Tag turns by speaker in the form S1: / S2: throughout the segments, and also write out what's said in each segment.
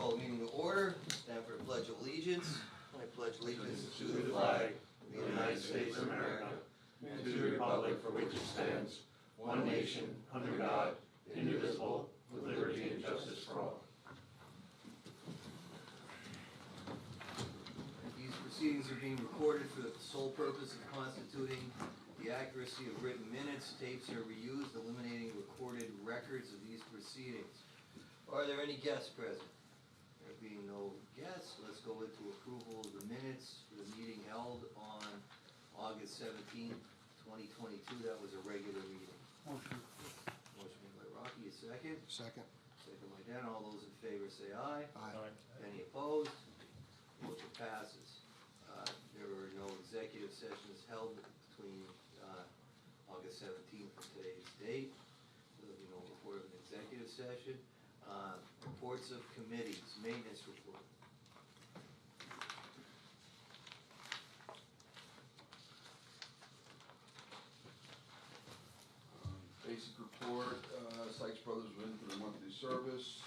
S1: Call the meeting to order. Stand for the Pledge of Allegiance. I pledge allegiance to the
S2: flag of the United States of America and to the republic for which it stands, one nation, under God, indivisible, with liberty and justice for all.
S1: These proceedings are being recorded for the sole purpose of constituting the accuracy of written minutes. Tapes are reused, eliminating recorded records of these proceedings. Are there any guests present? There being no guests, let's go into approval of the minutes for the meeting held on August 17th, 2022. That was a regular meeting.
S3: Motion.
S1: Motion made by Rocky, a second.
S3: Second.
S1: Second by Dan. All those in favor say aye.
S3: Aye.
S1: Any opposed? Motion passes. There were no executive sessions held between August 17th and today's date. There'll be no report of an executive session. Reports of committees, maintenance report.
S4: Basic report, Sykes Brothers went in for their monthly service.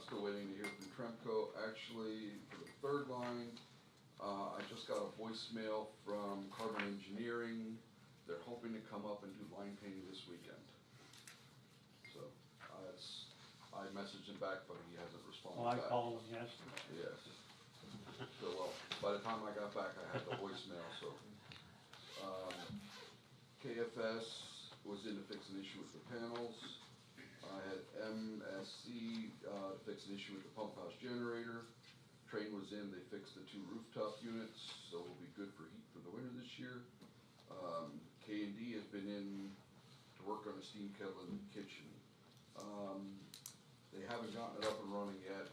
S4: Still waiting to hear from Tremco. Actually, for the third line, I just got a voicemail from Carbon Engineering. They're hoping to come up and do line painting this weekend. So, I messaged him back, but he hasn't responded
S3: Well, I
S4: back.
S3: called him yesterday.
S4: Yes. So, well, by the time I got back, I had the voicemail, so. KFS was in to fix an issue with the panels. I had MSC to fix an issue with the pump house generator. Train was in, they fixed the 2 rooftop units, so it'll be good for heat for the winter this year. K&D has been in to work on a steam kettle in the kitchen. They haven't gotten it up and running yet.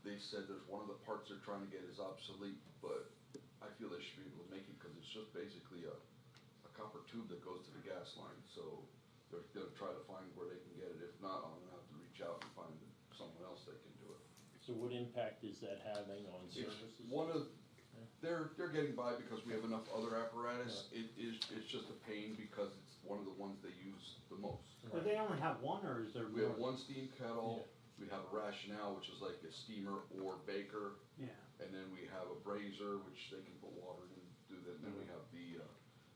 S4: They said there's one of the parts they're trying to get is obsolete, but I feel they should be able to make it because it's just basically a copper tube that goes to the gas line. So they're gonna try to find where they can get it. If not, I'm gonna have to reach out and find someone else that can do it.
S2: So what impact is that having on services?
S4: It's one of, they're getting by because we have enough other apparatus. It's just a pain because it's one of the ones they use the most.
S3: But they only have one, or is there more?
S4: We have one steam kettle, we have a rationale, which is like a steamer or baker,
S3: Yeah.
S4: and then we have a brazier, which they can put water in and do that, and then we have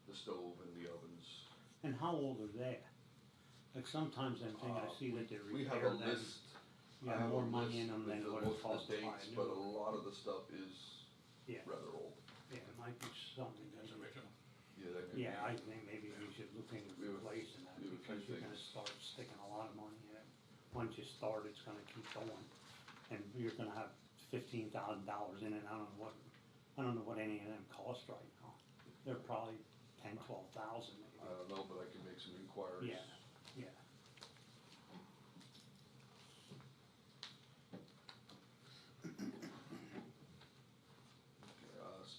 S4: the stove and the ovens.
S3: And how old are they? Like sometimes them things I see that they
S4: We have a
S3: repair them.
S4: list. I
S3: Yeah,
S4: have a
S3: more money in
S4: list
S3: them
S4: with
S3: than what
S4: most
S3: it
S4: of
S3: costs
S4: the
S3: to buy
S4: dates,
S3: a new
S4: but a
S3: one.
S4: lot of the stuff is
S3: Yeah,
S4: rather old.
S3: yeah, it might be something that's original.
S4: Yeah, that could be.
S3: Yeah, I think maybe we should look into
S4: We have a-
S3: replacing that,
S4: we have a few
S3: because you're gonna
S4: things.
S3: start sticking a lot of money in it. Once you start, it's gonna keep going, and you're gonna have $15,000 in it. I don't know what any of them cost right now. They're probably 10, 12,000
S4: I
S3: maybe.
S4: don't know, but I can make some inquiries.
S3: Yeah, yeah.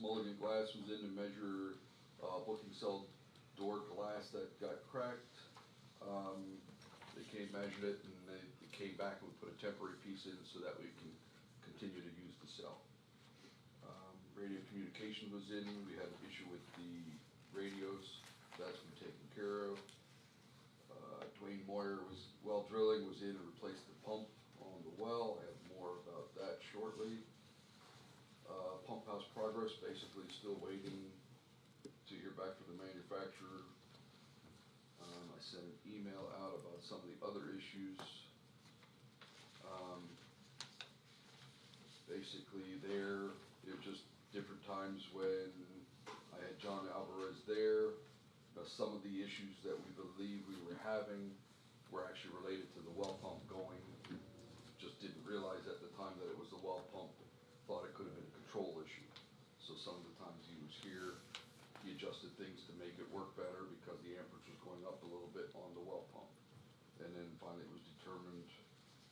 S4: Mulligan Glass was in to measure booking cell door glass that got cracked. They came, measured it, and they came back and we put a temporary piece in so that we can continue to use the cell. Radio communication was in. We had an issue with the radios. That's been taken care of. Dwayne Moyer was, well drilling was in and replaced the pump on the well. I have more about that shortly. Pump house progress, basically still waiting to hear back from the manufacturer. I sent an email out about some of the other issues. Basically they're just different times when I had John Alvarez there. Some of the issues that we believe we were having were actually related to the well pump going. Just didn't realize at the time that it was the well pump. Thought it could have been a control issue. So some of the times he was here, he adjusted things to make it work better because the amperage was going up a little bit on the well pump. And then finally it was determined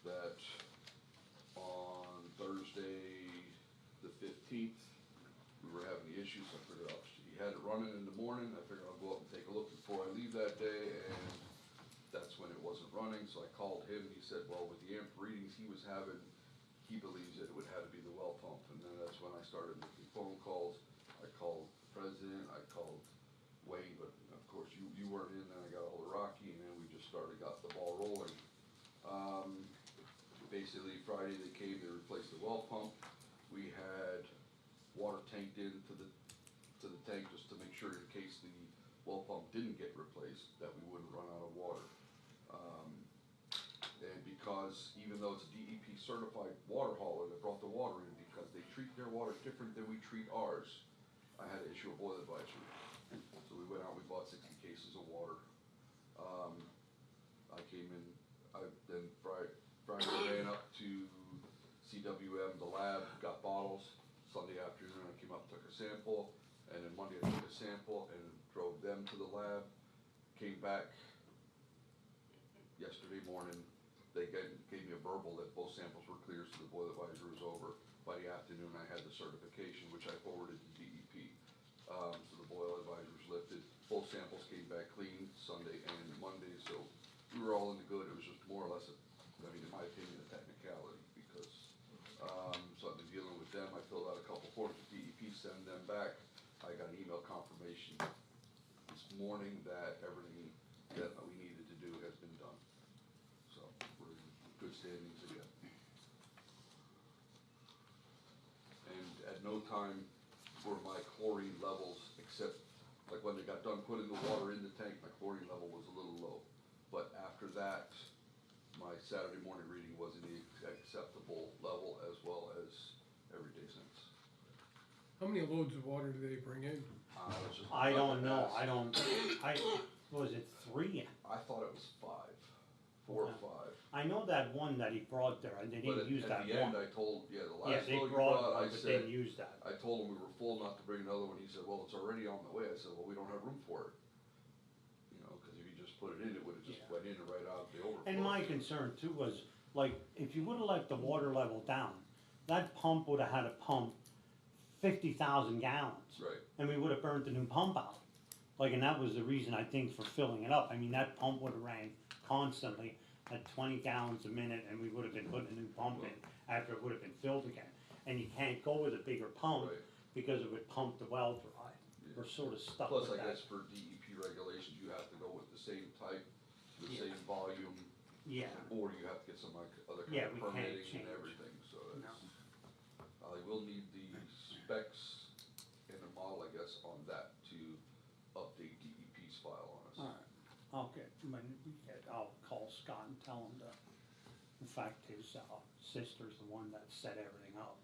S4: that on Thursday the 15th, we were having the issue, so I figured out, he had it running in the morning, I figured I'll go up and take a look before I leave that day, and that's when it wasn't running, so I called him, he said, well, with the amp readings he was having, he believes that it would have to be the well pump, and then that's when I started making phone calls. I called the president, I called Wayne, but of course you weren't in, then I got a hold of Rocky, and then we just got the ball rolling. certified water hauler that brought the water in, because they treat their water different than we treat ours, I had to issue a boil advisory. So we went out, we bought 60 cases of water. I came in, then Friday ran up to CWM, the lab, got bottles. Sunday afternoon, I came up, took a sample, and then Monday I took a sample and drove them to the lab. Came back yesterday morning, they gave me a verbal that both samples were clear, so the boil advisory was over. By the afternoon, I had the certification, which I forwarded to DEP. So the boil advisory was lifted. Both samples came back clean Sunday and Monday, so we were all in the good. It was just more or less, in my opinion, a technicality, because, so I've been dealing with them. I filled out a couple forms with DEP, send them back. I got an email confirmation this morning that everything that we needed to do has been done. So we're in good standings again. And at no time were my chlorine levels, except like when they got done putting the water in the tank, my chlorine level was a little low. But after that, my Saturday morning reading was in the acceptable level, as well as every day since.
S5: How many loads of water do they bring in?
S4: It's just
S3: I don't know,
S4: nothing else.
S3: was it 3?
S4: I thought it was 5, 4 or 5.
S3: I know that one that he brought there, and they
S4: But
S3: didn't use
S4: at
S3: that
S4: the end,
S3: one.
S4: I told, the
S3: Yeah,
S4: last
S3: they
S4: load you
S3: brought
S4: brought, I
S3: one, but
S4: said,
S3: didn't use that.
S4: I told him we were full not to bring another one. He said, well, it's already on the way. I said, well, we don't have room for it. You know, cause if you just put it in, it would've just
S3: Yeah.
S4: went in and right out of the overflow.
S3: And my concern too was, like, if you would've let the water level down, that pump would've had to pump 50,000 gallons.
S4: Right,
S3: And we would've burnt the new pump out. Like, and that was the reason, I think, for filling it up. I mean, that pump would've ran constantly at 20 gallons a minute, and we would've been putting a new pump in after it would've been filled again. And you can't go with a bigger pump
S4: right.
S3: because it would pump the well dry.
S4: Yeah.
S3: We're sort of stuck
S4: Plus,
S3: with
S4: I
S3: that.
S4: guess for DEP regulations, you have to go with the same type, the
S3: Yeah.
S4: same volume,
S3: Yeah,
S4: or you have to get some like other
S3: Yeah,
S4: kind of
S3: we can't
S4: permitting
S3: change.
S4: and everything, so
S3: no,
S4: that's. I will need the specs and the model, I guess, on that to update DEP's file on us.
S3: alright, I'll get, I'll call Scott and tell him to, in fact, his, sister's the one that set everything up.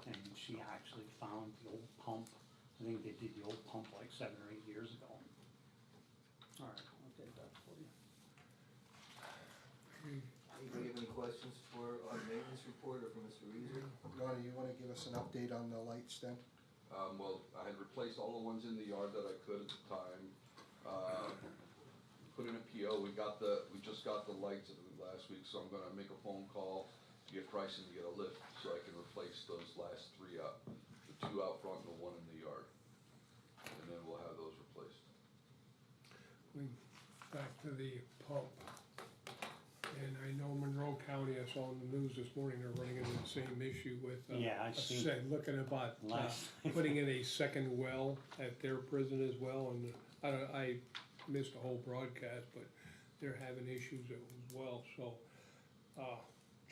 S3: And she actually found the old pump, I think they did the old pump like 7 or 8 years ago. Alright, I'll get that for you.
S1: Anybody have any questions for our maintenance report or for Mr. Reeser?
S6: Ronnie, you wanna give us an update on the lights then?
S4: Well, I had replaced all the ones in the yard that I could at the time. Put in a PO, we just got the lights last week, so I'm gonna make a phone call to get pricing to get a lift, so I can replace those last 3 out, the 2 out front and the 1 in the yard. And then we'll have those replaced.
S5: Back to the pump. And I know Monroe County, I saw in the news this morning, they're running into the same issue with,
S3: Yeah, I seen
S5: looking about,
S3: last.
S5: putting in a second well at their prison as well, and I missed the whole broadcast, but they're having issues as well, so,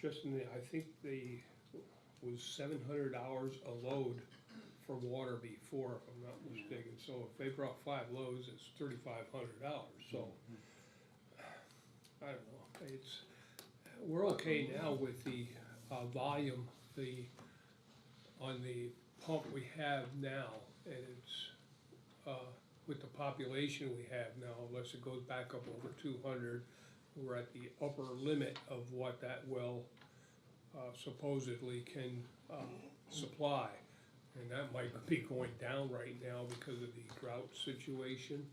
S5: just in the, I think they, was $700 a load for water before, if I'm not mistaken, so if they brought 5 loads, it's $3,500, so, I don't know, it's, we're okay now with the, volume, on the pump we have now, and it's, with the population we have now, unless it goes back up over 200, we're at the upper limit of what that well, supposedly can, supply. And that might be going down right now because of the drought situation.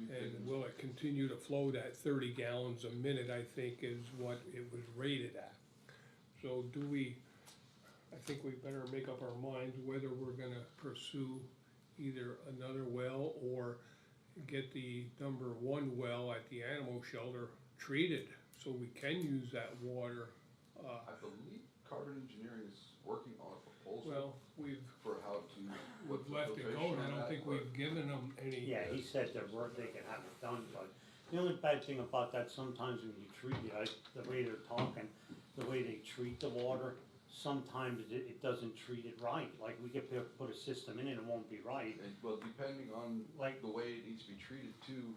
S5: And will it continue to flow that 30 gallons a minute, I think, is what it was rated at. So do we, I think we better make up our minds whether we're gonna pursue either another well or get the number 1 well at the animal shelter treated, so we can use that water.
S4: I believe Carbon Engineering is working on a proposal
S5: Well, we've
S4: for how to put the
S5: left it
S4: filtration
S5: go, and I
S4: on
S5: don't
S4: that,
S5: think
S4: but-
S5: we've given them any.
S3: Yeah, he said there were, they can have it done, but the only bad thing about that, sometimes when you treat it, the way they're talking, the way they treat the water, sometimes it doesn't treat it right. Like, we could put a system in it, it won't be right.
S4: Well, depending on
S3: Like-
S4: the way it needs to be treated too,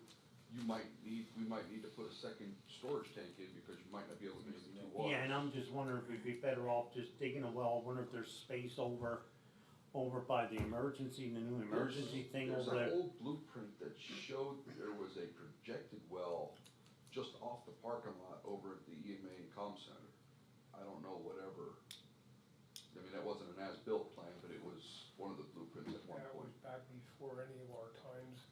S4: we might need to put a second storage tank in because you might not be able to use the two waters.
S3: Yeah, and I'm just wondering if we'd be better off just digging a well, wonder if there's space over by the emergency, the new emergency thing
S4: There's
S3: over
S4: an
S3: there.
S4: old blueprint that showed there was a projected well just off the parking lot over at the EMA and Comm Center. I don't know, whatever, I mean, that wasn't an as-built plan, but it was one of the blueprints at one
S5: That was
S4: point.
S5: back before any of our times.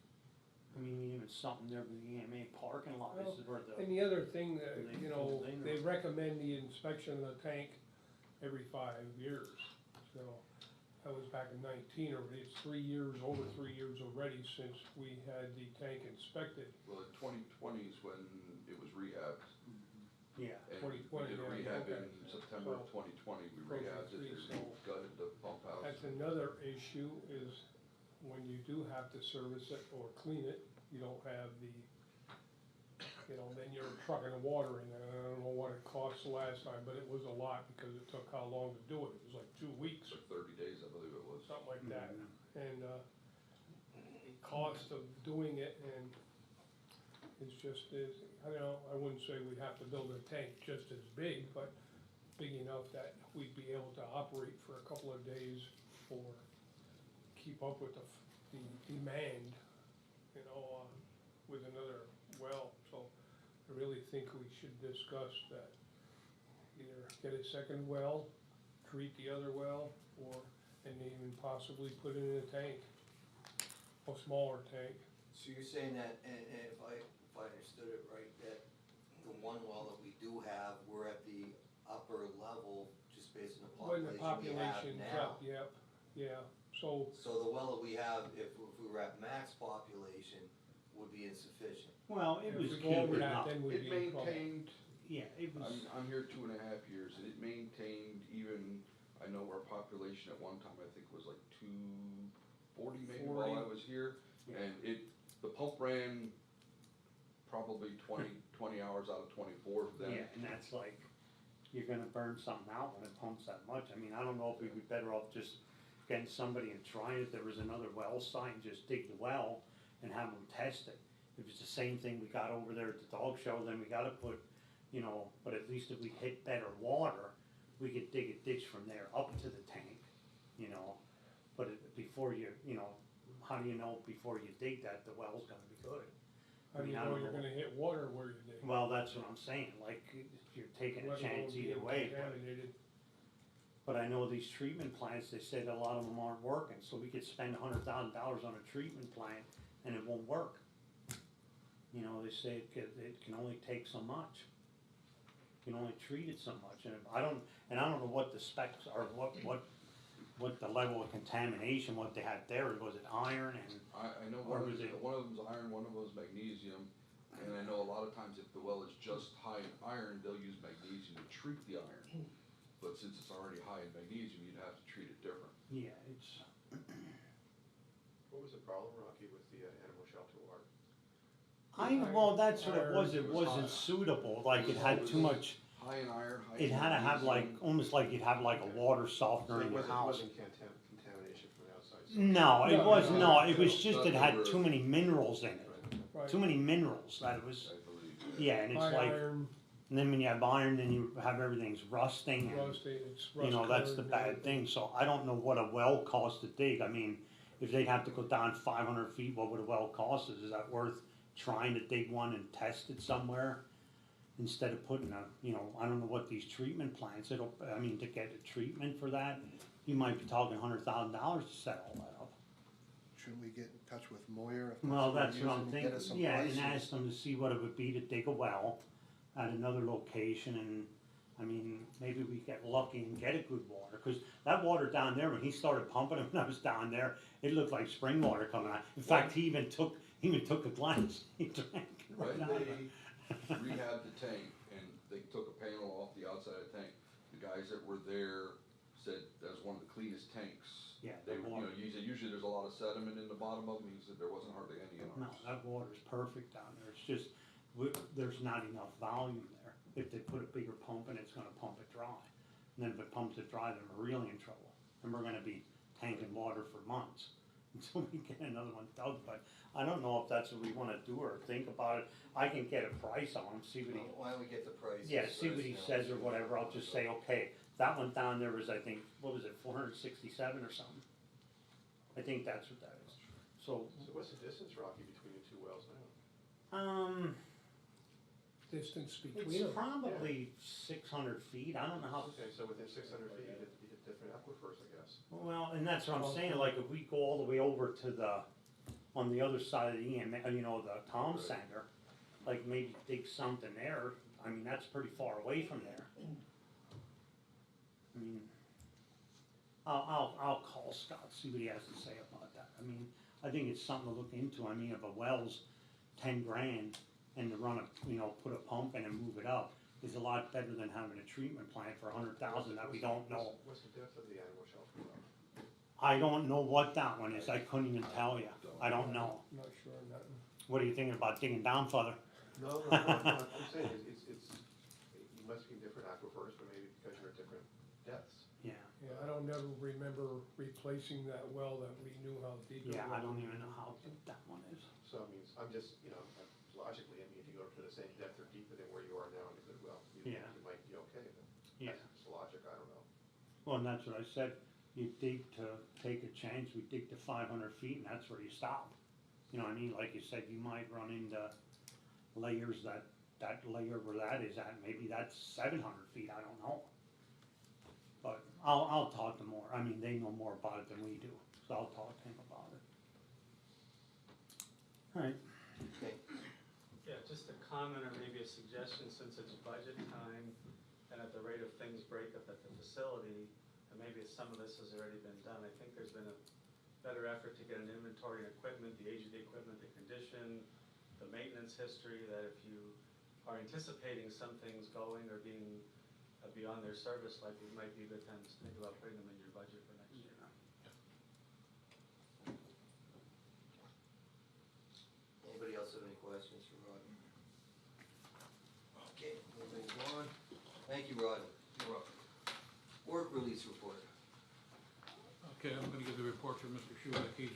S3: I mean, even something there with the EMA parking lot
S5: Well,
S3: is where the,
S5: And the other thing that,
S3: They
S5: you know,
S3: pulled in
S5: they
S3: or-
S5: recommend the inspection of the tank every 5 years. So, that was back in 19 already, it's 3 years, over 3 years already since we had the tank inspected.
S4: Well, in 2020 is when it was rehabbed.
S3: yeah.
S4: And
S5: 2020,
S4: we did a
S5: yeah,
S4: rehab
S5: okay.
S4: in September of
S5: So,
S4: 2020, we
S5: approaching
S4: rehabbed it,
S5: three,
S4: and
S5: so
S4: gutted the pump house.
S5: That's another issue, is when you do have to service it or clean it, you don't have the, you know, then you're trucking water in, and I don't know what it cost the last time, but it was a lot, because it took how long to do it, it was like 2 weeks,
S4: For 30 days, I believe it was.
S5: something like that.
S3: Mhm.
S5: And, the cost of doing it, and it's just, I don't know, I wouldn't say we'd have to build a tank just as big, but big enough that we'd be able to operate for a couple of days or keep up with the demand, you know, with another well. So I really think we should discuss that, either get a second well, treat the other well, and even possibly put it in a tank, a smaller tank.
S1: So you're saying that, and if I understood it right, that the one well that we do have, we're at the upper level just based on
S5: When
S1: the
S5: the
S1: population we have
S5: population,
S1: now.
S5: yeah, so,
S1: So the well that we have, if we were at max population, would be insufficient.
S3: Well, it
S5: if
S3: was
S5: we go over
S3: keeping
S5: that,
S3: up,
S5: then we'd
S4: It
S5: be in trouble.
S4: maintained,
S3: yeah, it was,
S4: I'm here 2.5 years, and it maintained even, I know our population at one time, I think was like 240 maybe while I
S5: 40.
S4: was here.
S3: Yeah.
S4: And the pump ran probably 20 hours out of 24 for them.
S3: yeah, and that's like, you're gonna burn something out when it pumps that much. I mean, I don't know if we'd be better off just getting somebody and trying, if there was another well site, and just dig the well and have them test it. If it's the same thing we got over there at the dog show, then we gotta put, you know, but at least if we hit better water, we could dig a ditch from there up to the tank, you know. But before you know, how do you know before you dig that the well's gonna be good?
S5: How do you
S3: I
S5: know
S3: don't
S5: you're
S3: know.
S5: gonna hit water where you dig?
S3: Well, that's what I'm saying, like, you're taking a
S5: Let alone
S3: chance either
S5: being
S3: way, but.
S5: contaminated.
S3: But I know these treatment plants, they said a lot of them aren't working, so we could spend $100,000 on a treatment plant and it won't work. You know, they say it can only take so much. You can only treat it so much, and I don't know what the specs are, what the level of contamination, what they had there, was it iron and,
S4: I know
S3: Or
S4: one
S3: was it-
S4: of them's iron, one of them's magnesium, and I know a lot of times if the well is just high in iron, they'll use magnesium to treat the iron. But since it's already high in magnesium, you'd have to treat it different.
S3: yeah, it's,
S2: What was the problem, Rocky, with the animal shelter water?
S3: well, that's what it was,
S4: It
S3: it
S4: was
S3: wasn't
S4: hot.
S3: suitable, like it had too much,
S4: High in iron, high in
S3: it had to have like,
S4: magnesium.
S3: almost like you'd have like a water softener
S2: So
S3: in your
S2: it
S3: house.
S2: wasn't contamination from the outside? so-
S3: No, it
S5: No,
S3: was,
S5: no,
S3: no,
S4: no,
S3: it was
S4: no,
S3: just,
S4: not
S3: it had
S4: over-
S3: too many minerals in it,
S5: Right.
S3: too many minerals, that it was,
S4: I believe.
S3: yeah, and it's
S5: High
S3: like,
S5: iron,
S3: and then when you have iron, then you have everything's rusting and,
S5: rusty, it's rust
S3: you know, that's the
S5: colored,
S3: bad
S5: everything.
S3: thing, so I don't know what a well costs to dig, I mean, if they'd have to go down 500 feet, what would a well cost us, is that worth trying to dig one and test it somewhere? Instead of putting a, you know, I don't know what these treatment plants, I mean, to get a treatment for that, you might be talking $100,000 to set all that up.
S6: Shouldn't we get in touch with Moyer? if
S3: Well,
S6: that's
S3: that's
S6: who
S3: what
S6: we're
S3: I'm
S6: using, and get us
S3: thinking,
S6: some
S3: yeah, and
S6: prices?
S3: ask them to see what it would be to dig a well at another location, and, I mean, maybe we get lucky and get a good water, cause that water down there, when he started pumping it, when I was down there, it looked like spring water coming out. In fact, he even took a glass, he drank it
S4: When
S3: right out of it.
S4: they rehabbed the tank and they took a panel off the outside of the tank, the guys that were there said that was one of the cleanest tanks.
S3: Yeah,
S4: They,
S3: the
S4: you
S3: water.
S4: know, usually there's a lot of sediment in the bottom of them, he said there wasn't hardly any in
S3: No,
S4: ours.
S3: that water's perfect down there, it's just, there's not enough volume there. If they put a bigger pump in, it's gonna pump it dry. And then if it pumps it dry, then we're really in trouble. And we're gonna be tanking water for months, until we get another one dug, but I don't know if that's what we wanna do or think about it. I can get a price on him, see what he,
S1: Why don't we get the prices?
S3: yeah, see what
S1: first,
S3: he
S1: you know,
S3: says
S1: see
S3: or
S1: what
S3: whatever, I'll just say, okay, that one down there was, I think, what was it, 467 or something? I think that's what that is, so,
S2: So what's the distance, Rocky, between the two wells now?
S5: Distance between
S3: it's
S5: them.
S3: probably 600 feet, I don't know how,
S2: Okay, so within 600 feet, you hit different aquifers, I guess.
S3: well, and that's what I'm saying, like, if we go all the way over to on the other side of the the Tom
S2: Right.
S3: Center, like maybe dig something there, I mean, that's pretty far away from there. I mean, I'll call Scott, see what he has to say about that, I mean, I think it's something to look into, I mean, if a well's 10 grand and to run put a pump in and move it up is a lot better than having a treatment plant for 100,000 that we don't know.
S2: What's the depth of the animal shelter well?
S3: I don't know what that one is, I couldn't even tell you, I don't know.
S5: Not sure on that one.
S3: What are you thinking about digging down further?
S2: No, I'm saying, you must be in different aquifers, but maybe because you're at different depths.
S3: Yeah,
S5: Yeah, I don't never remember replacing that well that we knew how deep it was.
S3: yeah, I don't even know how deep that one is.
S2: So I mean, I'm just, logically, I mean, if you go to the same depth or deeper than where you are now in the good well, you
S3: Yeah.
S2: might be okay, but
S3: Yeah,
S2: that's just logic, I don't know.
S3: well, and that's what I said, you dig to take a chance, we dig to 500 feet and that's where you stop. You know what I mean, like you said, you might run into layers that layer where that is at, maybe that's 700 feet, I don't know. But I'll talk to more, I mean, they know more about it than we do, so I'll talk to him about it. Alright,
S1: Okay,
S7: Yeah, just a comment or maybe a suggestion, since it's budget time, and at the rate of things break up at the facility, and maybe some of this has already been done, I think there's been a better effort to get an inventory of equipment, the age of the equipment, the condition, the maintenance history, that if you are anticipating some things going or being beyond their service life, it might be a good time to think about putting them in your budget for next year.
S1: anybody else have any questions for Rodney? Okay, we'll move on. Thank you, Rodney. You're welcome. Work release report.
S8: Okay, I'm gonna give the report to Mr. Shulick. He's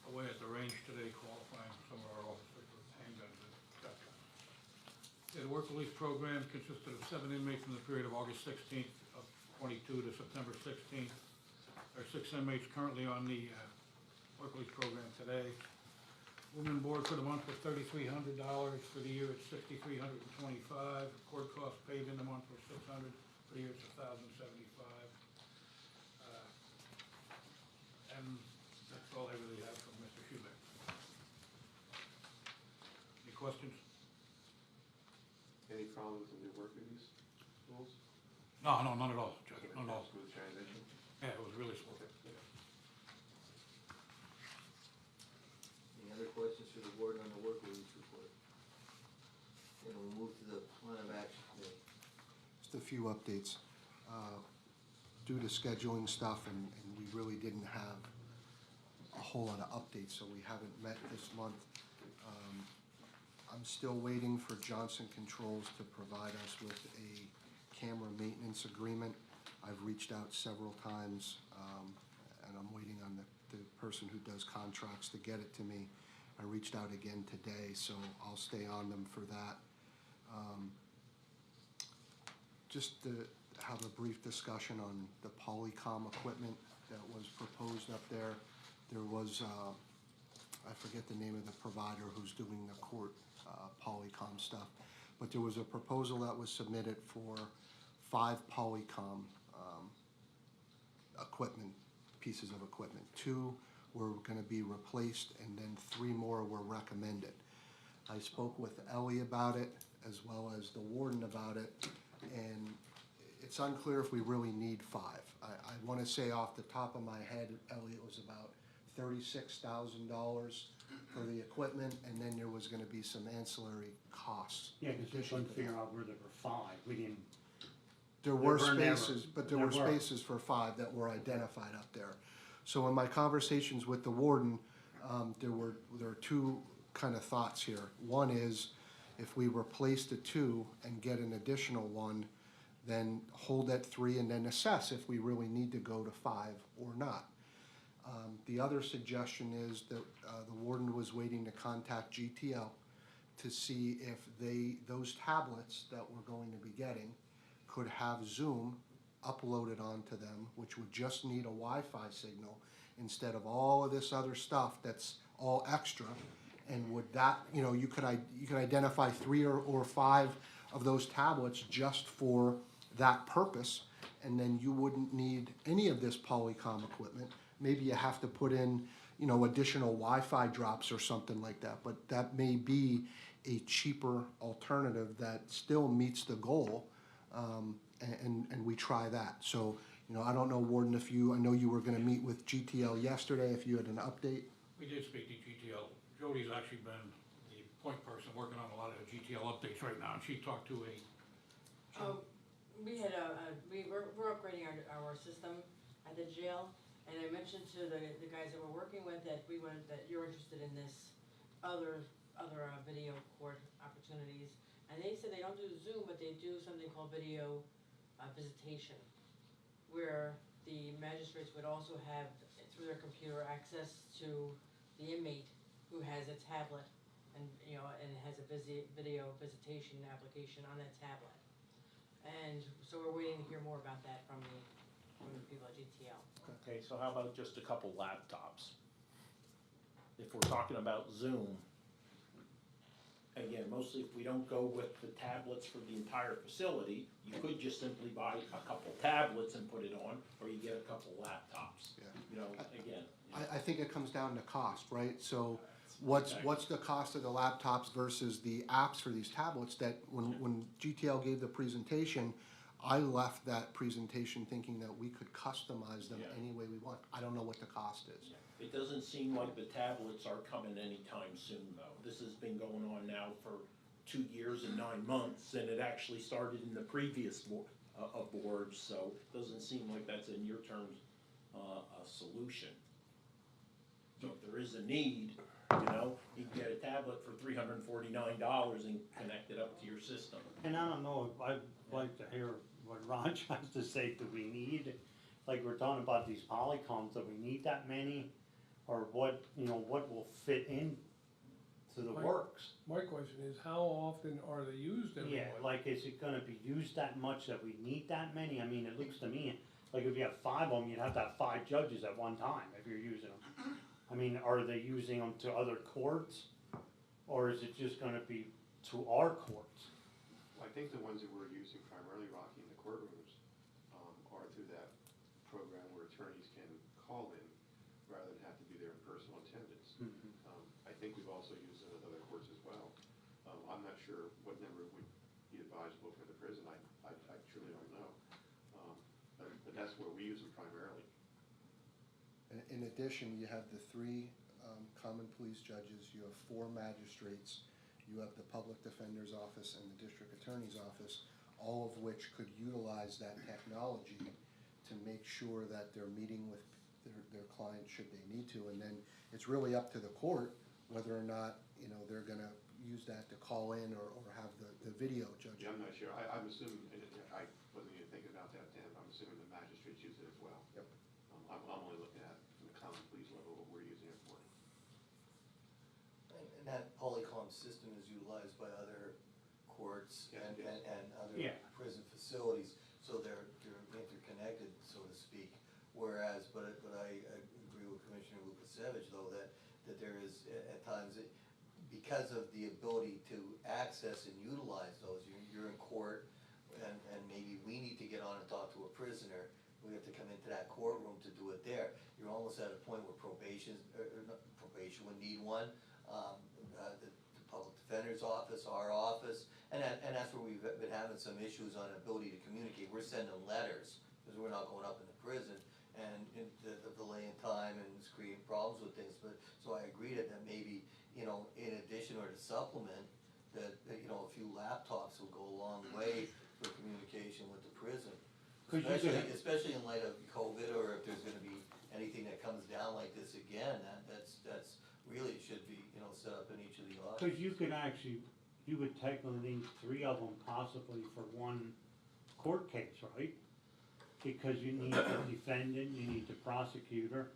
S8: away at the range today qualifying some of our officers with handguns and shotguns. The work release program consisted of 7 inmates in the period of August 16th of 22 to September 16th. There are 6 inmates currently on the work release program today. Room and board for the month was $3,300. For the year, it's $6,325. Court costs paid in the month were $600. For the year, it's $1,075. And that's all I really have from Mr. Schubeck. Any questions?
S2: Any problems with the new work release rules?
S8: No, none at all, Judge, none at all.
S2: Smooth transition?
S8: Yeah, it was really smooth.
S2: Okay.
S1: Any other questions for the board on the work release report? Then we'll move to the plan of action committee.
S6: Just a few updates. Due to scheduling stuff and we really didn't have a whole lot of updates, so we haven't met this month. I'm still waiting for Johnson Controls to provide us with a camera maintenance agreement. I've reached out several times, and I'm waiting on the person who does contracts to get it to me. I reached out again today, so I'll stay on them for that. Just to have a brief discussion on the Polycom equipment that was proposed up there. There was, I forget the name of the provider who's doing the court Polycom stuff, but there was a proposal that was submitted for 5 Polycom pieces of equipment. 2 were gonna be replaced and then 3 more were recommended. I spoke with Ellie about it as well as the warden about it, and it's unclear if we really need 5. I wanna say off the top of my head, Ellie, it was about $36,000 for the equipment, and then there was gonna be some ancillary costs.
S3: yeah, cause we couldn't figure out where there were 5, we didn't,
S6: There were
S3: There were never-
S6: spaces, but there
S3: there
S6: were
S3: were.
S6: spaces for 5 that were identified up there. So in my conversations with the warden, there are 2 kind of thoughts here. One is, if we replace the 2 and get an additional 1, then hold at 3 and then assess if we really need to go to 5 or not. The other suggestion is that the warden was waiting to contact GTL to see if those tablets that we're going to be getting could have Zoom uploaded onto them, which would just need a Wi-Fi signal instead of all of this other stuff that's all extra. And would that, you could identify 3 or 5 of those tablets just for that purpose, and then you wouldn't need any of this Polycom equipment. Maybe you have to put in, additional Wi-Fi drops or something like that, but that may be a cheaper alternative that still meets the goal, and we try that. So, I don't know, Warden, I know you were gonna meet with GTL yesterday, if you had an update.
S8: We did speak to GTL. Jody's actually been the point person working on a lot of the GTL updates right now, and she talked to
S9: We had we're upgrading our system at the jail, and I mentioned to the guys that we're working with that you're interested in this other video court opportunities, and they said they don't do Zoom, but they do something called video visitation, where the magistrates would also have through their computer access to the inmate who has a tablet and has a video visitation application on that tablet. And so we're waiting to hear more about that from the people at GTL.
S2: Okay, so how about just a couple laptops? If we're talking about Zoom, again, mostly if we don't go with the tablets for the entire facility, you could just simply buy a couple tablets and put it on, or you get a couple laptops.
S6: Yeah.
S2: Again.
S6: I think it comes down to cost, right? So what's the cost of the laptops versus the apps for these tablets that when GTL gave the presentation, I left that presentation thinking that we could customize them
S2: Yeah.
S6: any way we want. I don't know what the cost is.
S2: It doesn't seem like the tablets are coming anytime soon, though. This has been going on now for 2 years and 9 months, and it actually started in the previous boards, so it doesn't seem like that's a near-term a solution. So if there is a need, you can get a tablet for $349 and connect it up to your system.
S3: And I don't know, I'd like to hear what Ron tries to say, do we need, like we're talking about these Polycoms, do we need that many? Or what will fit in to the
S5: Right.
S3: works?
S5: My question is, how often are they used every
S3: Yeah,
S5: month?
S3: like, is it gonna be used that much that we need that many? I mean, it looks to me, like if you have 5 of them, you'd have to have 5 judges at one time if you're using them. I mean, are they using them to other courts? Or is it just gonna be to our courts?
S10: I think the ones that we're using primarily, Rocky, in the courtrooms, are through that program where attorneys can call in rather than have to be there in personal attendance. I think we've also used them at other courts as well. I'm not sure what number would be advisable for the prison. I truly don't know. But that's where we use them primarily.
S6: In addition, you have the 3 common police judges, you have 4 magistrates, you have the public defender's office and the district attorney's office, all of which could utilize that technology to make sure that they're meeting with their client should they need to. And then it's really up to the court whether or not, they're gonna use that to call in or have the video judge.
S10: Yeah, I'm not sure. I'm assuming, I wasn't even thinking about that, Dan. I'm assuming the magistrates use it as well.
S6: Yep.
S10: I'm only looking at it from the common police level, what we're using it for.
S1: And that Polycom system is utilized by other courts
S10: Yes,
S1: and
S10: it is.
S1: other
S3: Yeah.
S1: prison facilities, so they're interconnected, so to speak. Whereas, but I agree with Commissioner Lukasevich, though, that there is at times, because of the ability to access and utilize those, you're in court, and maybe we need to get on and talk to a prisoner, we have to come into that courtroom to do it there. You're almost at a point where probation would need one, the public defender's office, our office, and that's where we've been having some issues on ability to communicate. We're sending letters, because we're not going up in the prison, and the delay in time and it's creating problems with things, but, so I agree that maybe, in addition or to supplement, that a few laptops will go a long way for communication with the prison.
S3: 'Cause you could-
S1: Especially in light of COVID, or if there's gonna be anything that comes down like this again, that's really should be, set up in each of the offices.
S3: Cause you would technically need 3 of them possibly for one court case, right? Because you need the defendant, you need the prosecutor,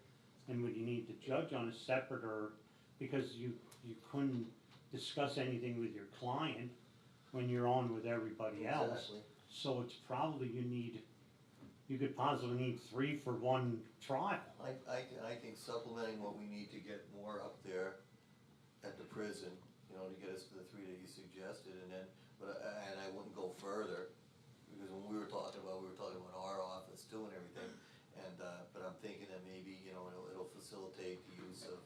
S3: And would you need the judge on a separate, or, because you couldn't discuss anything with your client when you're on with everybody else.
S1: Exactly.
S3: So it's probably you could possibly need 3 for one trial.
S1: I think supplementing what we need to get more up there at the prison, you know, to get us to the 3 that you suggested, and then, and I wouldn't go further, because when we were talking about our office too and everything, and, but I'm thinking that maybe, you know, it'll facilitate the use of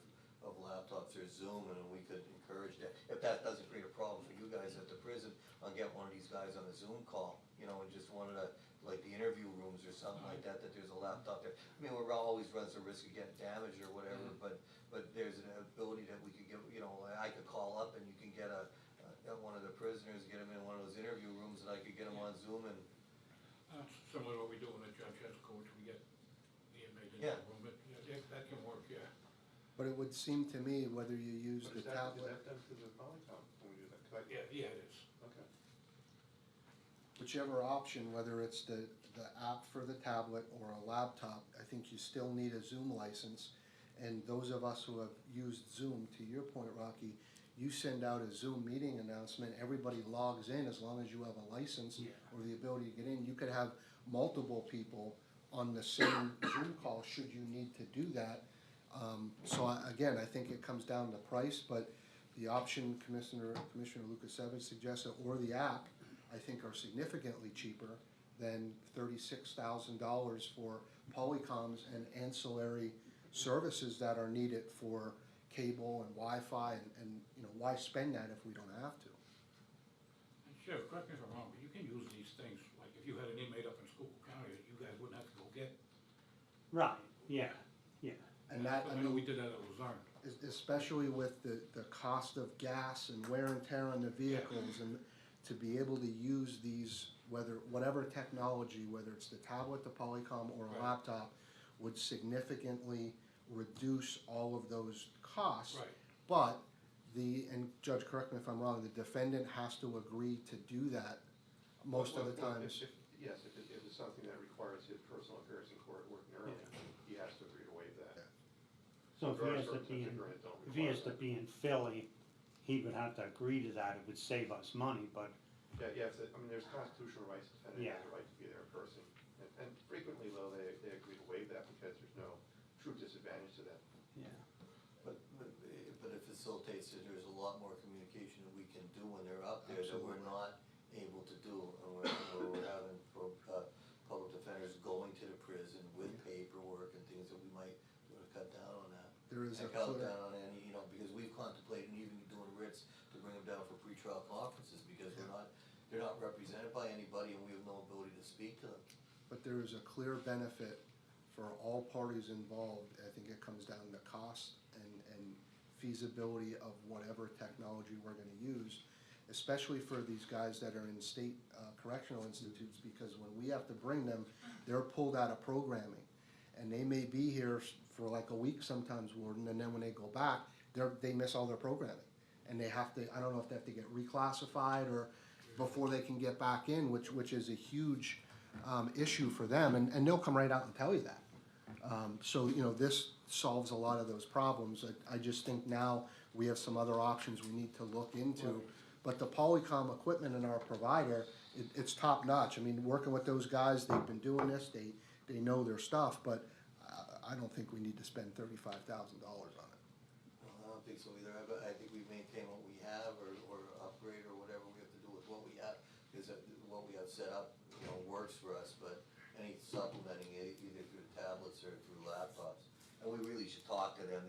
S1: laptops or Zoom, and we could encourage that. If that doesn't create a problem for you guys at the prison, I'll get one of these guys on a Zoom call, you know, and just one of the, like the interview rooms or something like that, that there's a laptop there. I mean, we're always runs the risk of getting damaged or whatever, but there's an ability that we could get, you know, I could call up and you can get one of the prisoners, get him in one of those interview rooms, and I could get him on Zoom and,
S8: That's similar to what we do in the judge has court, we get the inmate in
S1: Yeah.
S8: the room, but yeah, that can work, yeah.
S6: But it would seem to me, whether you use
S10: But
S6: the
S10: is that
S6: tablet,
S10: done through the Polycom when we do that? 'Cause
S8: Yeah, it is.
S10: Okay.
S6: whichever option, whether it's the app for the tablet or a laptop, I think you still need a Zoom license. And those of us who have used Zoom, to your point, Rocky, you send out a Zoom meeting announcement, everybody logs in as long as you have a license
S3: Yeah.
S6: or the ability to get in. You could have multiple people on the same Zoom call, should you need to do that. Again, I think it comes down to price, but the option Commissioner Lukasevich suggested, or the app, I think are significantly cheaper than $36,000 for Polycoms and ancillary services that are needed for cable and Wi-Fi, and, you know, why spend that if we don't have to?
S8: And Sheriff, correct me if I'm wrong, but you can use these things, like if you had an inmate up in Schuylkill County that you guys wouldn't have to go get.
S3: Right, yeah, yeah.
S6: And that, I
S8: I know we
S6: mean,
S8: did that at Luzerne.
S6: especially with the cost of gas and wear and tear on the vehicles, and to be able to use these, whatever technology, whether it's the tablet, the Polycom, or a
S8: Right.
S6: laptop, would significantly reduce all of those costs.
S8: Right.
S6: But and Judge, correct me if I'm wrong, the defendant has to agree to do that most of the
S10: Well,
S6: times.
S10: Yes, if it's something that requires his personal appearance in court working early, he has to agree to waive that.
S3: So if
S10: There
S3: he
S10: are
S3: has to
S10: certain
S3: be
S10: things
S3: in,
S10: that grant don't
S3: if he has
S10: require
S3: to be in Philly, he would have to agree to that, it would save us money, but,
S10: that. Yeah, I mean, there's constitutional rights, the defendant
S3: Yeah.
S10: has a right to be there in person. And frequently, though, they agree to waive that because there's no true disadvantage to them.
S3: yeah.
S1: but it facilitates that there's a lot more communication that we can do when they're up there that we're not able to do. And we're having public defenders going to the prison with paperwork and things that we might cut down on that.
S6: There is a
S1: And cut
S6: clear,
S1: down on any, you know, because we've contemplated even doing writs to bring them down for pretrial conferences, because they're not represented by anybody and we have no ability to speak to them.
S6: but there is a clear benefit for all parties involved. I think it comes down to cost and feasibility of whatever technology we're gonna use, especially for these guys that are in state correctional institutes, because when we have to bring them, they're pulled out of programming. And they may be here for like a week sometimes, Warden, and then when they go back, they miss all their programming. And they have to, I don't know if they have to get reclassified or before they can get back in, which is a huge issue for them, and they'll come right out and tell you that. So, you know, this solves a lot of those problems. I just think now we have some other options we need to look into. But the Polycom equipment in our provider, it's top notch. I mean, working with those guys, they've been doing this, they know their stuff, but I don't think we need to spend $35,000 on it.
S1: Well, I don't think so either. I think we maintain what we have or upgrade or whatever we have to do with what we have, because what we have set up, you know, works for us, but any supplementing either through tablets or through laptops. And we really should talk to them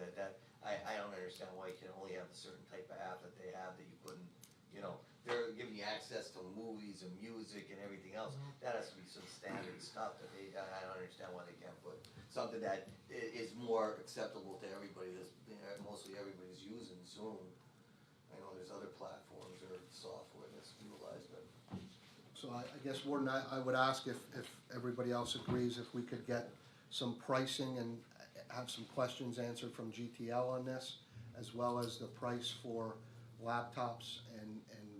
S1: I don't understand why you can only have a certain type of app that they have that you couldn't, you know, they're giving you access to movies and music and everything else. That has to be some standard stuff that I don't understand why they can't put something that is more acceptable to everybody, mostly everybody's using Zoom. I know there's other platforms or software that's utilized, but.
S6: So I guess, Warden, I would ask if everybody else agrees, if we could get some pricing and have some questions answered from GTL on this, as well as the price for laptops and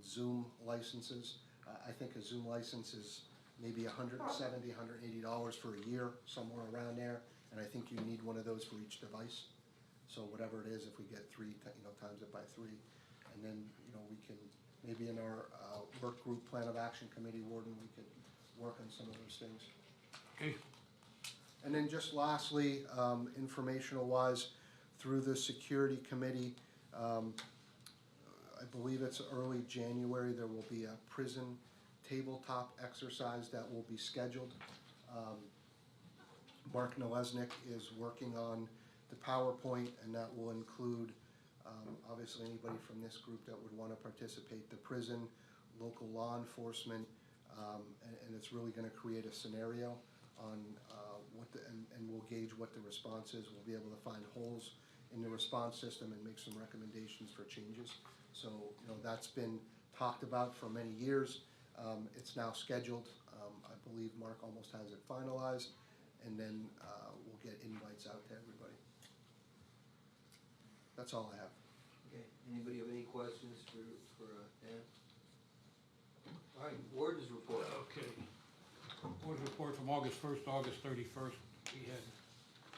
S6: Zoom licenses. I think a Zoom license is maybe $170, $180 for a year, somewhere around there. and I think you need one of those for each device. So whatever it is, if we get three, times it by three, and then, we can, maybe in our, work group plan of action committee, Warden, we could work on some of those things.
S8: Okay,
S6: And then just lastly, informational wise, through the security committee, I believe it's early January, there will be a prison tabletop exercise that will be scheduled. Mark Nalesnik is working on the PowerPoint, and that will include, obviously, anybody from this group that would want to participate, the prison, local law enforcement, and it's really gonna create a scenario on and we'll gauge what the response is. We'll be able to find holes in the response system and make some recommendations for changes. So, that's been talked about for many years. It's now scheduled. I believe Mark almost has it finalized, and then we'll get invites out to everybody. That's all I have.
S1: Okay, anybody have any questions for Dan? All right, Warden's report.
S8: okay. Board's report from August 1st to August 31st. We had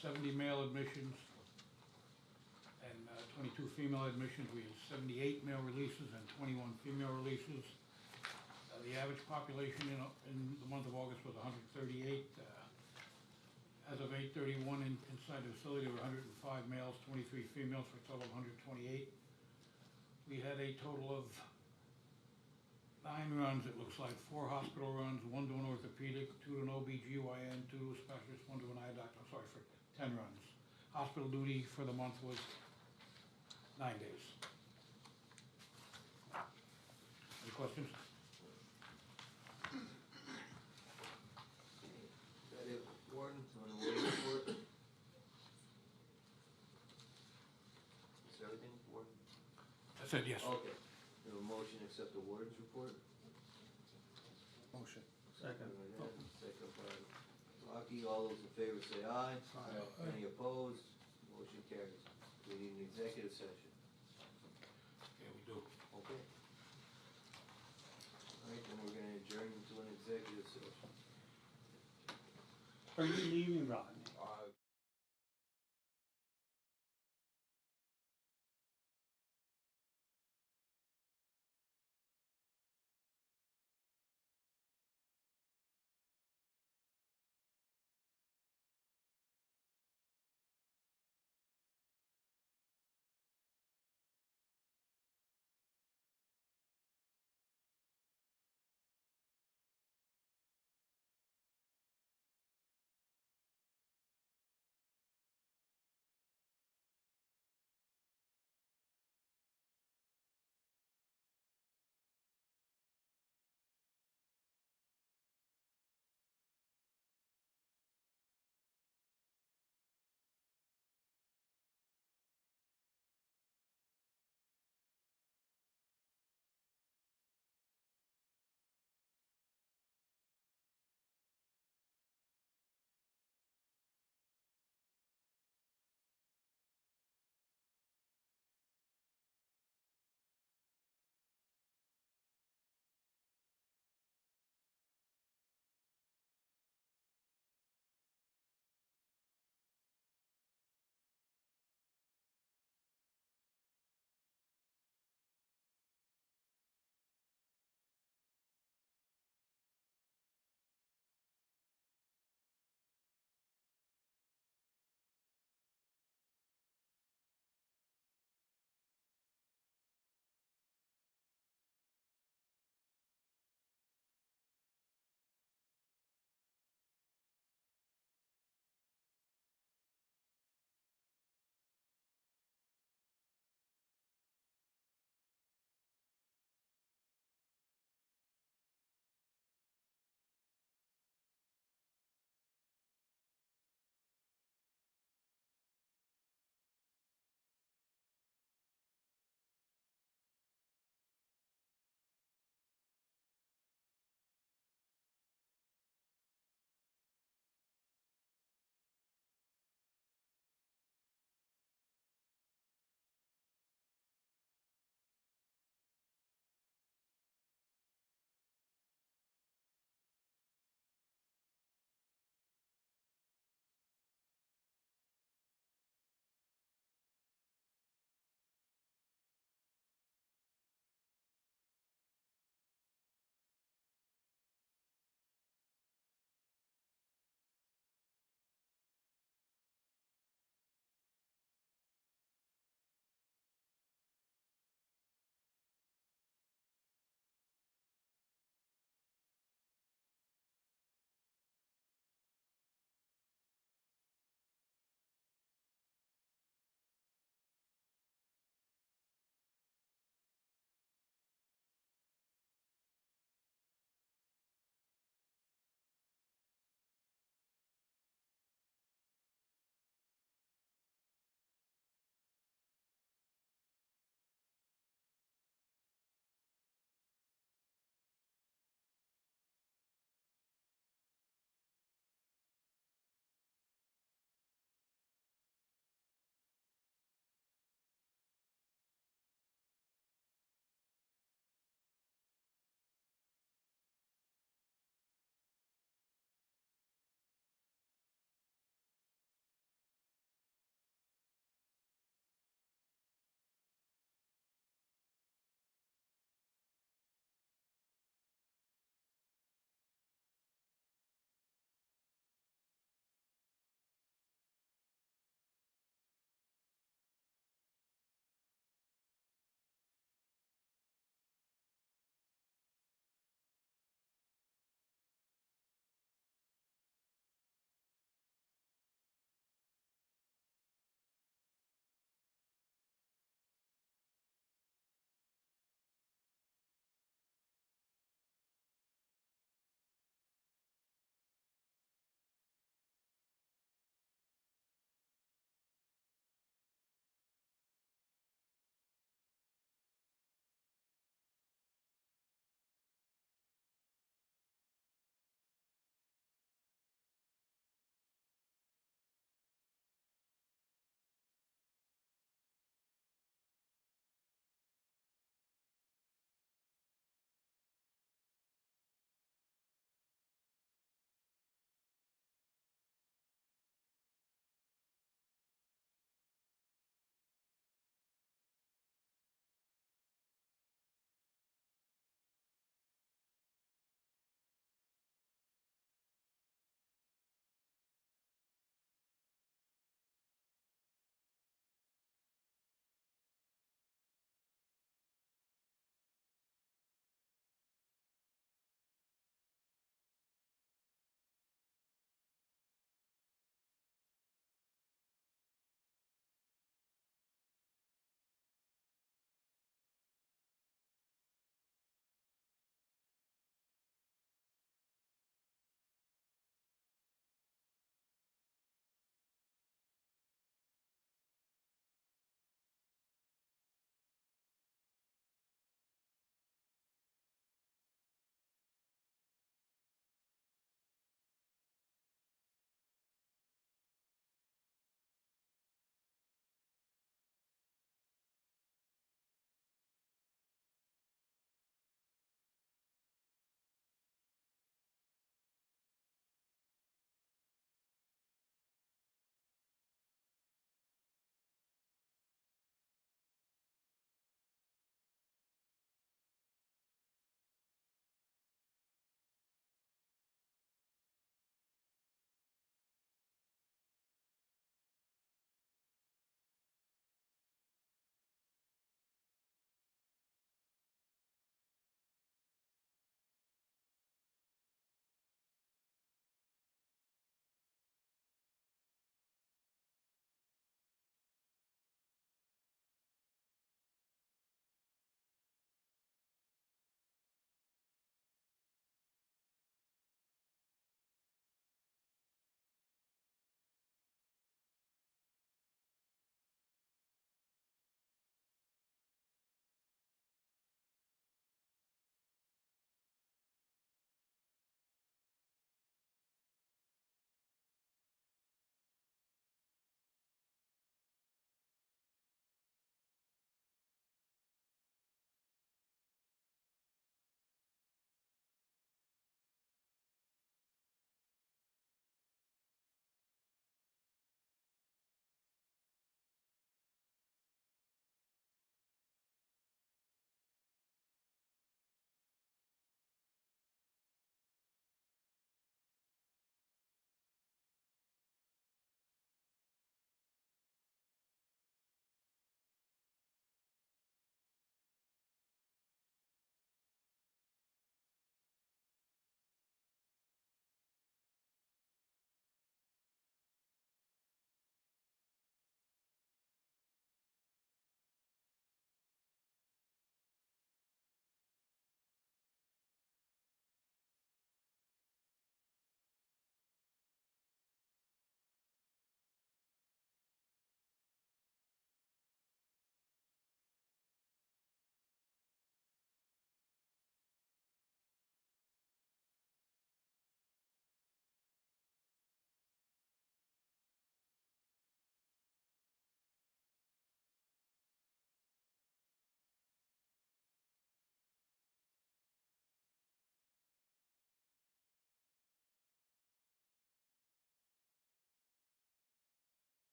S8: 70 male admissions and 22 female admissions. We had 78 male releases and 21 female releases. The average population in the month of August was 138. As of 8/31 inside the facility, there were 105 males, 23 females, for a total of 128. We had a total of 9 runs, it looks like, 4 hospital runs, 1 to an orthopedic, 2 to an OBGYN, 2 to a specialist, 1 to an eye doctor, I'm sorry, for 10 runs. Hospital duty for the month was 9 days. Any questions?
S1: Is that it, Warden, on the Warden's report? Is everything, Warden?
S8: I said yes.
S1: Okay, we have a motion to accept the Warden's report?
S6: Motion.
S7: Second.
S1: Second by Rocky, all those in favor say aye.
S6: Aye.
S1: Any opposed? Motion carries. We need an executive session.
S8: Yeah, we do.
S1: Okay. All right, then we're gonna adjourn into an executive session.
S3: Are you leaving, Rodney?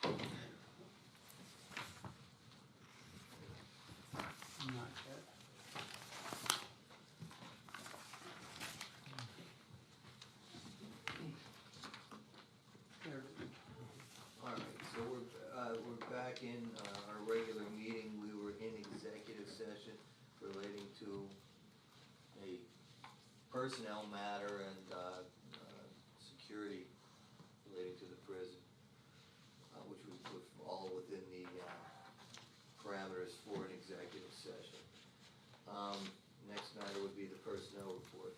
S3: Not yet. There it is.
S1: Alright, so we're back in, our regular meeting, we were in executive session relating to a personnel matter and, security relating to the prison, which was all within the, parameters for an executive session. Next matter would be the personnel report.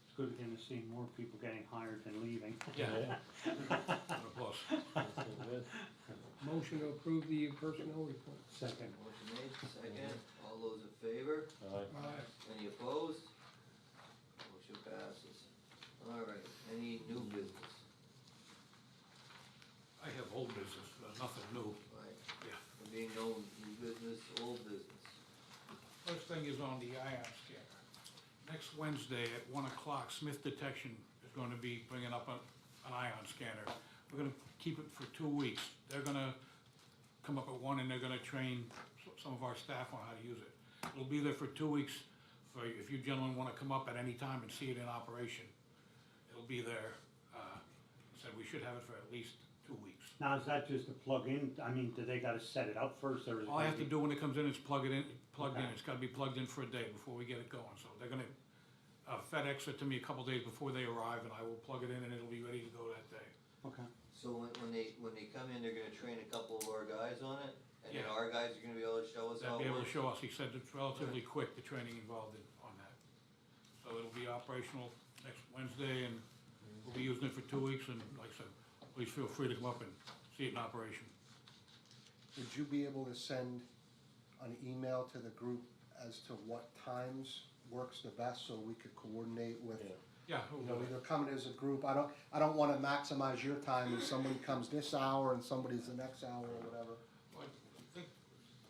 S3: It's good again to see more people getting hired than leaving.
S8: Yeah. What a plus.
S5: Motion to approve the personnel report.
S3: Second.
S1: Motion made, second, all those in favor?
S5: Aye.
S1: Any opposed? Motion passes. Alright, any new business?
S8: I have old business, nothing new.
S1: Right,
S8: Yeah.
S1: there being no new business, old business.
S8: First thing is on the ion scanner. Next Wednesday at 1 o'clock, Smith Detection is going to be bringing up an ion scanner. We're going to keep it for 2 weeks. They're going to come up at 1 and they're going to train some of our staff on how to use it. It'll be there for 2 weeks for if you gentlemen want to come up at any time and see it in operation. It'll be there. Said we should have it for at least 2 weeks.
S3: Now, is that just a plug-in? I mean, do they gotta set it up first, or is it?
S8: All I have to do when it comes in is plug it in,
S3: Okay.
S8: It's gotta be plugged in for a day before we get it going. So they're gonna FedEx it to me a couple days before they arrive, and I will plug it in and it'll be ready to go that day.
S3: Okay.
S1: So when they come in, they're gonna train a couple of our guys on it? And then
S8: Yeah.
S1: our guys are gonna be able to show us
S8: They'll
S1: how
S8: be
S1: it
S8: able to
S1: works?
S8: show us, he said it's relatively quick, the training involved on that. So it'll be operational next Wednesday, and we'll be using it for 2 weeks, and like I said, please feel free to come up and see it in operation.
S6: Would you be able to send an email to the group as to what times works the best so we could coordinate with,
S8: Yeah,
S6: you know, either coming as a group, I don't wanna maximize your time and somebody comes this hour and somebody's the next hour or whatever.
S8: Well, I think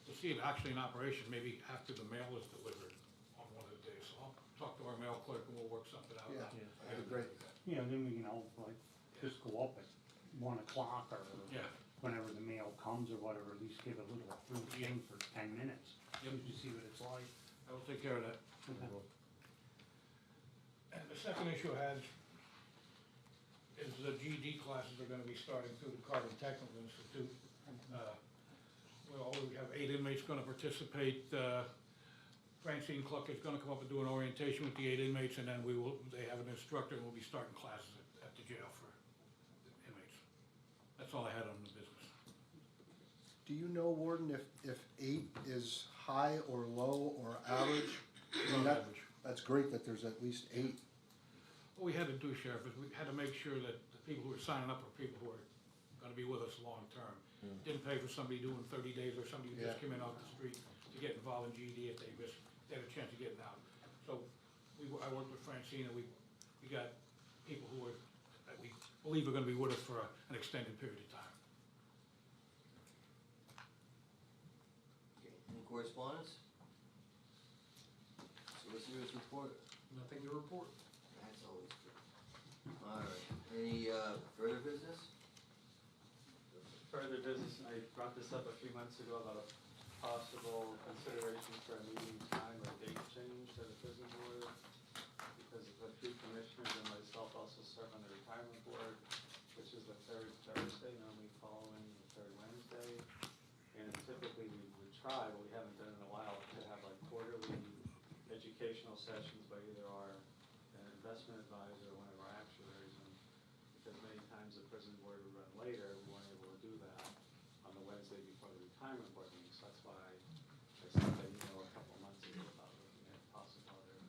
S8: to see it actually in operation, maybe after the mail is delivered on one of the days. So I'll talk to our mail clerk and we'll work something out.
S6: Yeah, that'd be great.
S3: Yeah, then we can all, like, just go up at 1 o'clock or
S8: Yeah.
S3: whenever the mail comes or whatever, at least give a little through thing for 10 minutes.
S8: Yep.
S3: Just to see what it's like.
S8: I will take care of that.
S3: Okay.
S8: And the second issue I had is the GED classes are gonna be starting through the Carbon Technical Institute. We have 8 inmates gonna participate. Francine Cluck is gonna come up and do an orientation with the 8 inmates, and then they have an instructor, and we'll be starting classes at the jail for inmates. That's all I had on the business.
S6: Do you know, Warden, if 8 is high or low or average? I mean, that's great that there's at least 8.
S8: What we had to do, Sheriff, is we had to make sure that the people who were signing up are people who are gonna be with us long-term. Didn't pay for somebody doing 30 days or somebody who just
S6: Yeah.
S8: came in off the street to get involved in GED if they had a chance of getting out. So I worked with Francine, and we got people that we believe are gonna be with us for an extended period of time.
S1: Okay, any correspondence? Solicitor's report?
S8: Nothing to report.
S1: That's always good. Alright, any, further business?
S7: Further business, I brought this up a few months ago about a possible consideration for a meeting time or date change to the prison board. Because the 3 commissioners and myself also serve on the retirement board, which is the 3rd Thursday, normally following the 3rd Wednesday. And typically we would try, but we haven't done it in a while, to have like quarterly educational sessions by either our investment advisor or one of our actuaries. And because many times the prison board would run later, we weren't able to do that on the Wednesday before the retirement board meeting. So that's why I sent that email a couple months ago about looking at possible other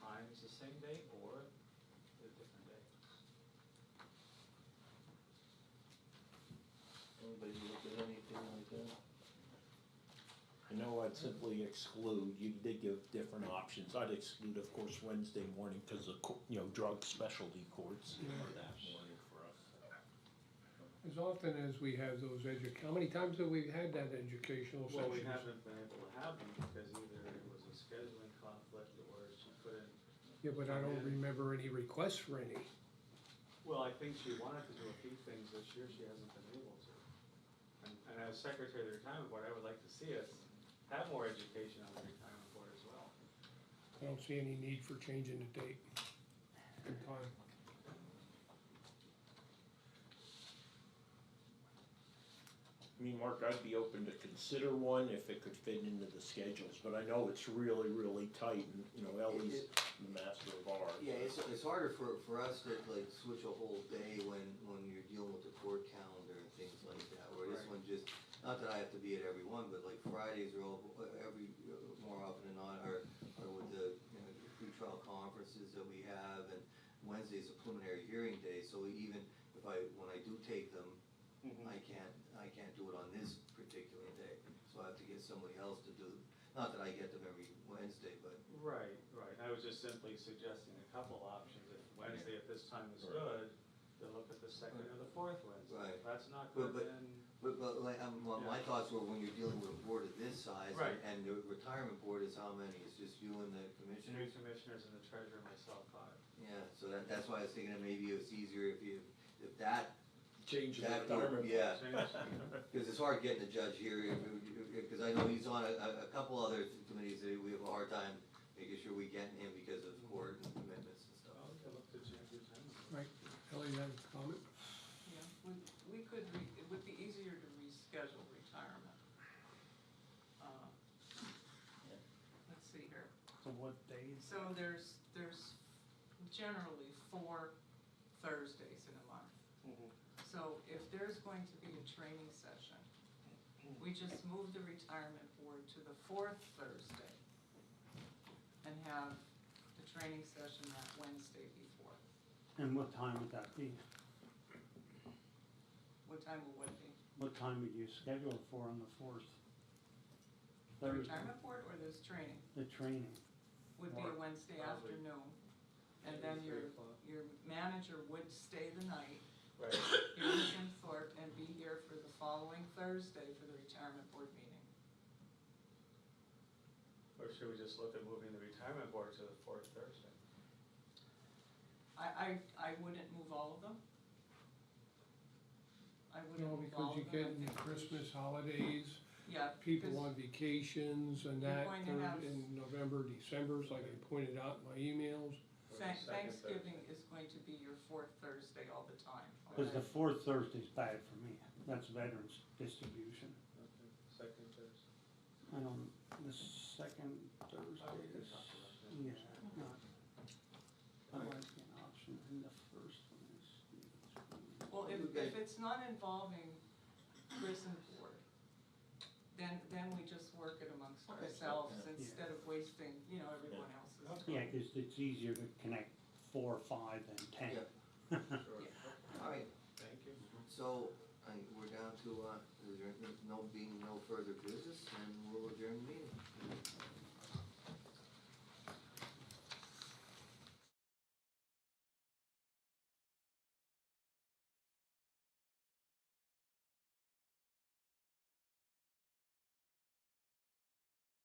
S7: times, the same day or a different day.
S1: Anybody look at anything like that?
S2: I know I'd simply exclude, you did give different options. I'd exclude, of course, Wednesday morning because of, drug specialty courts are that morning for us.
S5: As often as we have those how many times have we had that educational
S7: Well, we
S5: sessions?
S7: haven't been able to have them because either it was a scheduling conflict or she couldn't.
S5: Yeah, but I don't remember any requests for any.
S7: Well, I think she wanted to do a few things this year, she hasn't been able to. And as secretary of the retirement board, I would like to see us have more education on the retirement board as well.
S5: I don't see any need for changing the date and time.
S2: I mean, Mark, I'd be open to consider one if it could fit into the schedules, but I know it's really, really tight and, you know, Ellie's the master of ours.
S1: Yeah, it's harder for us to like switch a whole day when you're dealing with the court calendar and things like that, where this
S7: Right.
S1: one just, not that I have to be at every one, but like Fridays are all, more often than not, are with the, you know, pretrial conferences that we have, and Wednesday's a preliminary hearing day, so even if when I do take them, I can't do it on this particular day, so I have to get somebody else to do, not that I get them every Wednesday, but.
S7: Right, right, I was just simply suggesting a couple options, if Wednesday at this time is
S2: Right.
S7: good, then look at the second or the fourth Wednesday.
S1: Right.
S7: If that's not
S1: But-
S7: good, then,
S1: But like, my
S7: Yeah.
S1: thoughts were when you're dealing with a board of this size,
S7: Right.
S1: and the retirement board is how many, it's just you and the
S7: three
S1: commissioners?
S7: commissioners and the treasurer and myself, 5.
S1: Yeah, so that's why I was thinking that maybe it's easier if that,
S2: Change the
S1: that,
S2: retirement.
S1: yeah,
S7: Change.
S1: cause it's hard getting a judge here, cause I know he's on a couple other committees that we have a hard time making sure we get him because of court and commitments and stuff.
S7: Well, we can look to change your time.
S5: Right, Ellie, you have a comment?
S11: Yeah, we could, it would be easier to reschedule retirement. Let's see here.
S3: So what days?
S11: So there's generally 4 Thursdays in a month. So if there's going to be a training session, we just move the retirement board to the 4th Thursday and have the training session that Wednesday before.
S3: And what time would that be?
S11: What time will what be?
S3: What time would you schedule it for on the 4th?
S11: The
S3: Thursday,
S11: retirement board or this training?
S3: the training.
S11: Would be a Wednesday
S7: Probably.
S11: afternoon. And then your manager would stay the night
S7: Right.
S11: here in Thorpe and be here for the following Thursday for the retirement board meeting.
S7: Or should we just look at moving the retirement board to the 4th Thursday?
S11: I wouldn't move all of them. I wouldn't
S5: No,
S11: move
S5: because
S11: all
S5: you
S11: of them.
S5: get
S11: I
S5: in
S11: think we
S5: Christmas
S11: should-
S5: holidays,
S11: Yeah.
S5: people
S11: because-
S5: on vacations and
S11: You're
S5: that,
S11: going to have-
S5: in November, December, like I pointed out in my emails.
S7: Or the second
S11: Thanksgiving
S7: Thursday?
S11: is going to be your 4th Thursday all the time.
S3: Cause the 4th Thursday's bad for me. That's veterans distribution.
S7: Okay, second Thursday.
S3: I don't, the second Thursday
S7: Oh, we can
S3: is,
S7: talk about that.
S3: yeah, not, I like the option, and the first one is.
S11: Well, if it's not involving prison board, then we just work it amongst
S1: Okay.
S11: ourselves
S1: Yeah.
S11: instead of wasting, everyone else's time.
S3: Yeah, cause it's easier to connect 4 or 5 than 10.
S1: Yeah.
S7: Sure.
S1: Alright,
S7: Thank you.
S1: so, we're down to, being no further business, and we'll adjourn the meeting.